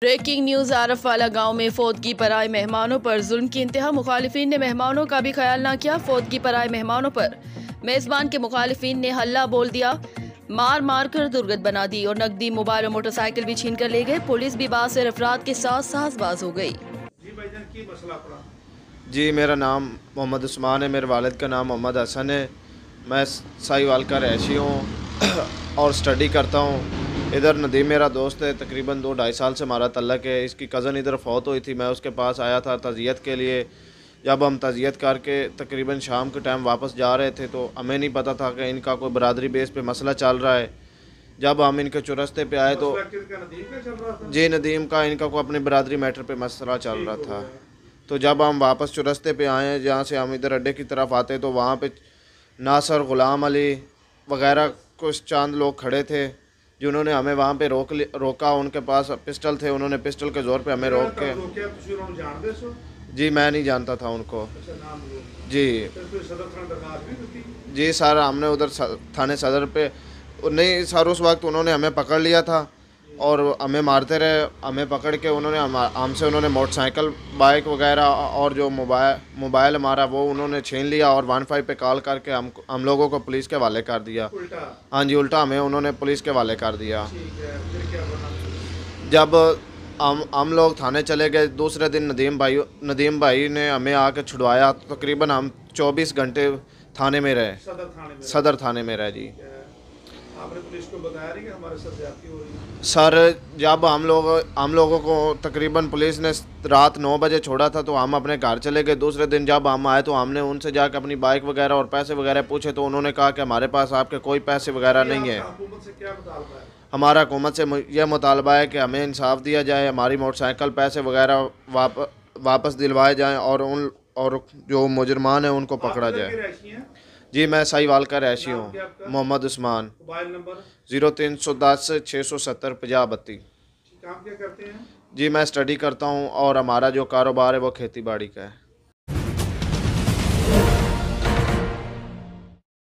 Breaking news आरफ वाला गांव में फौतगी पर आए मेहमानों पर जुल्म की इंतहा। मुखालिफिन ने मेहमानों का भी ख्याल ना किया। फौतगी पर आए मेहमानों पर मेज़बान के मुखालिफिन ने हल्ला बोल दिया, मार मार कर दुर्गत बना दी और नकदी, मोबाइल और मोटरसाइकिल भी छीन कर ले गए। पुलिस भी बासिर अफराद के साथ साजबाज हो गई। जी, मेरा नाम मोहम्मद उस्मान है। मेरे वालिद का नाम मोहम्मद हसन है। मैं साहिवाल का रहशी हूँ और स्टडी करता हूँ। इधर नदीम मेरा दोस्त है, तकरीबन 2-2.5 साल से हमारा तल्लक है। इसकी कज़न इधर फौत हुई थी, मैं उसके पास आया था तज़ियत के लिए। जब हम तज़ियत करके तकरीबन शाम के टाइम वापस जा रहे थे तो हमें नहीं पता था कि इनका कोई बरादरी बेस पे मसला चल रहा है। जब हम इनके चुरस्ते पे आए तो जी, नदीम का इनका को अपनी बरादरी मैटर पे मसला चल रहा था। तो जब हम वापस चुरस्ते पे आए, जहाँ से हम इधर अड्डे की तरफ आते, तो वहाँ पे नासर, ग़ुलाम अली वगैरह कुछ चंद लोग खड़े थे जिन्होंने हमें वहाँ पे रोका। उनके पास पिस्टल थे, उन्होंने पिस्टल के ज़ोर पे हमें रोक के। जी, मैं नहीं जानता था उनको। जी जी सर, हमने उधर थाने सदर पे नहीं सर, उस वक्त उन्होंने हमें पकड़ लिया था और हमें मारते रहे। हमें पकड़ के हमसे उन्होंने मोटरसाइकिल, बाइक वगैरह और जो मोबाइल हमारा वो उन्होंने छीन लिया और 15 पे कॉल करके हम लोगों को पुलिस के हवाले कर दिया। हाँ जी, उल्टा हमें उन्होंने पुलिस के हवाले कर दिया। जब हम लोग थाने चले गए, दूसरे दिन नदीम भाई ने हमें आके छुड़वाया। तकरीबन हम 24 घंटे थाने में रहे, सदर थाने में रहे। जी, आपने पुलिस को बताया नहीं कि हमारे साथ ज्यादती हो रही है? सर, जब हम लोगों को तकरीबन पुलिस ने रात 9 बजे छोड़ा था तो हम अपने घर चले गए। दूसरे दिन जब हम आए तो हमने उनसे जाकर अपनी बाइक वगैरह और पैसे वगैरह पूछे तो उन्होंने कहा कि हमारे पास आपके कोई पैसे वगैरह नहीं है। हुकूमत से क्या मुतालबा है? हमारा हुकूमत से यह मुतालबा है कि हमें इंसाफ दिया जाए, हमारी मोटरसाइकिल, पैसे वगैरह वापस दिलवाए जाएँ और जो मुजरमान हैं उनको पकड़ा जाए। जी, मैं साहिवाल का रहशी हूँ, मोहम्मद उस्मान। Mobile number 0310 670 5032। काम क्या करते हैं? जी, मैं स्टडी करता हूँ और हमारा जो कारोबार है वो खेती बाड़ी का है।